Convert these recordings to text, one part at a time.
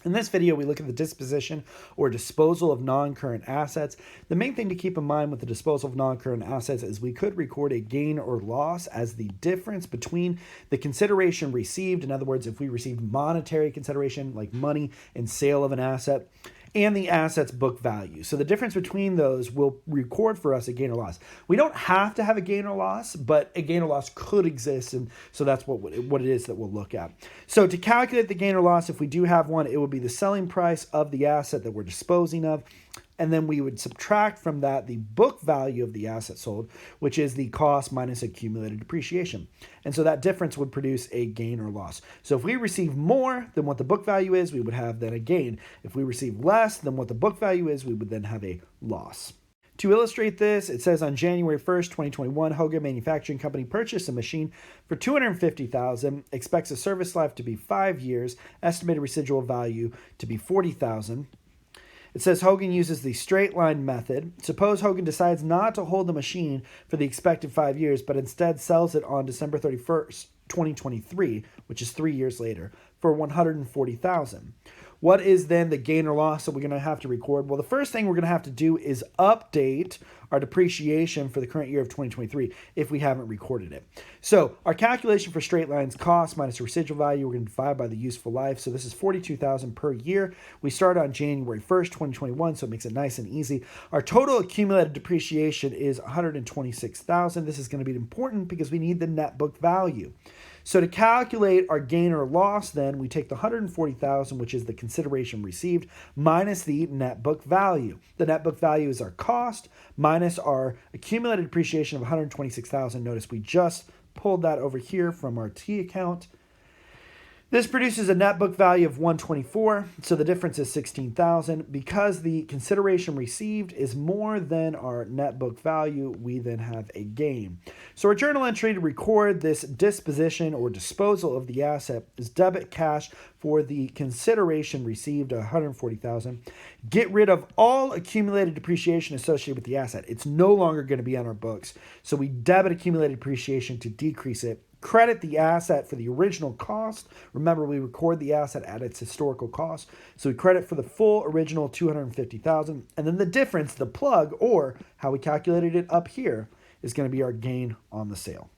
In this video, we look at the disposition or disposal of non-current assets. The main thing to keep in mind with the disposal of non-current assets is we could record a gain or loss as the difference between the consideration received. In other words, if we received monetary consideration like money and sale of an asset, and the asset's book value. So the difference between those will record for us a gain or loss. We don't have to have a gain or loss, but a gain or loss could exist, and so that's what it is that we'll look at. So to calculate the gain or loss, if we do have one, it would be the selling price of the asset that we're disposing of, and then we would subtract from that the book value of the asset sold, which is the cost minus accumulated depreciation. And so that difference would produce a gain or loss. So if we receive more than what the book value is, we would have then a gain. If we receive less than what the book value is, we would then have a loss. To illustrate this, it says on January 1st, 2021, Hogan Manufacturing Company purchased a machine for $250,000, expects a service life to be 5 years, estimated residual value to be $40,000. It says Hogan uses the straight line method. Suppose Hogan decides not to hold the machine for the expected 5 years, but instead sells it on December 31st, 2023, which is 3 years later, for $140,000. What is then the gain or loss that we're going to have to record? Well, the first thing we're going to have to do is update our depreciation for the current year of 2023 if we haven't recorded it. So our calculation for straight lines cost minus residual value, we're going to divide by the useful life. So this is $42,000 per year. We start on January 1st, 2021, so it makes it nice and easy. Our total accumulated depreciation is $126,000. This is going to be important because we need the net book value. So to calculate our gain or loss, then we take the $140,000, which is the consideration received, minus the net book value. The net book value is our cost minus our accumulated depreciation of $126,000. Notice we just pulled that over here from our T account. This produces a net book value of $124,000, so the difference is $16,000. Because the consideration received is more than our net book value, we then have a gain. So our journal entry to record this disposition or disposal of the asset is debit cash for the consideration received, $140,000. Get rid of all accumulated depreciation associated with the asset. It's no longer going to be on our books, so we debit accumulated depreciation to decrease it. Credit the asset for the original cost. Remember, we record the asset at its historical cost. So we credit for the full original $250,000. And then the difference, the plug, or how we calculated it up here, is going to be our gain on the sale.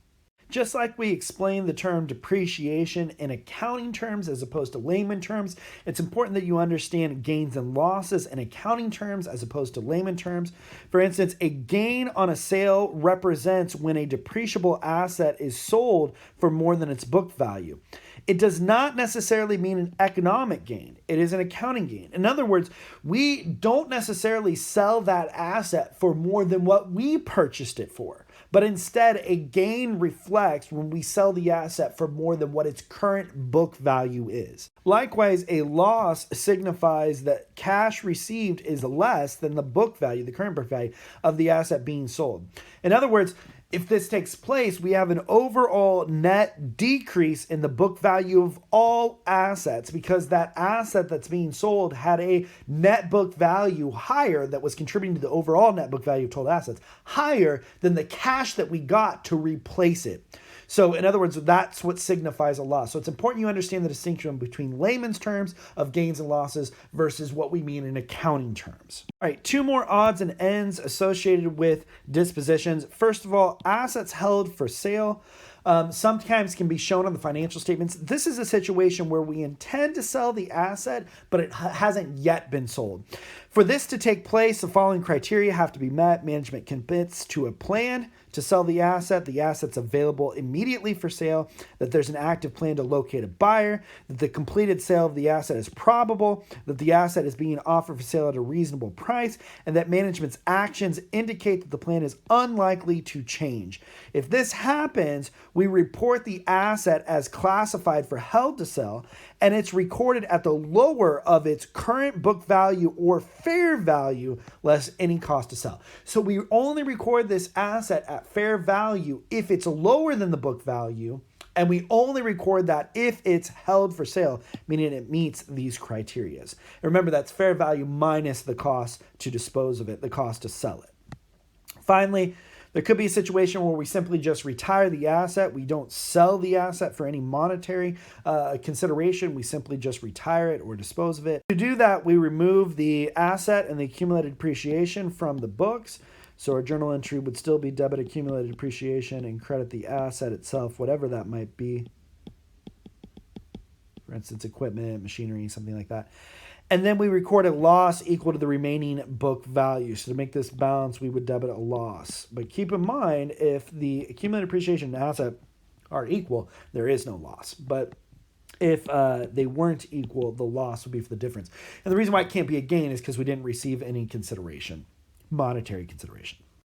Just like we explained the term depreciation in accounting terms as opposed to layman terms, it's important that you understand gains and losses in accounting terms as opposed to layman terms. For instance, a gain on a sale represents when a depreciable asset is sold for more than its book value. It does not necessarily mean an economic gain. It is an accounting gain. In other words, we don't necessarily sell that asset for more than what we purchased it for. But instead, a gain reflects when we sell the asset for more than what its current book value is. Likewise, a loss signifies that cash received is less than the book value, the current book value of the asset being sold. In other words, if this takes place, we have an overall net decrease in the book value of all assets because that asset that's being sold had a net book value higher that was contributing to the overall net book value of total assets, higher than the cash that we got to replace it. So in other words, that's what signifies a loss. So it's important you understand the distinction between layman's terms of gains and losses versus what we mean in accounting terms. All right, two more odds and ends associated with dispositions. First of all, assets held for sale sometimes can be shown on the financial statements. This is a situation where we intend to sell the asset, but it hasn't yet been sold. For this to take place, the following criteria have to be met. Management commits to a plan to sell the asset. The asset's available immediately for sale, that there's an active plan to locate a buyer, that the completed sale of the asset is probable, that the asset is being offered for sale at a reasonable price, and that management's actions indicate that the plan is unlikely to change. If this happens, we report the asset as classified for held to sell, and it's recorded at the lower of its current book value or fair value less any cost to sell. So we only record this asset at fair value if it's lower than the book value, and we only record that if it's held for sale, meaning it meets these criteria. Remember, that's fair value minus the cost to dispose of it, the cost to sell it. Finally, There could be a situation where we simply just retire the asset. We don't sell the asset for any monetary consideration. We simply just retire it or dispose of it. To do that, we remove the asset and the accumulated depreciation from the books. So our journal entry would still be debit accumulated depreciation and credit the asset itself, whatever that might be. For instance, equipment, machinery, something like that. And then we record a loss equal to the remaining book value. So to make this balance, we would debit a loss. But keep in mind, if the accumulated depreciation and asset are equal, there is no loss. But if they weren't equal, the loss would be for the difference. And the reason why it can't be a gain is because we didn't receive any consideration, monetary consideration.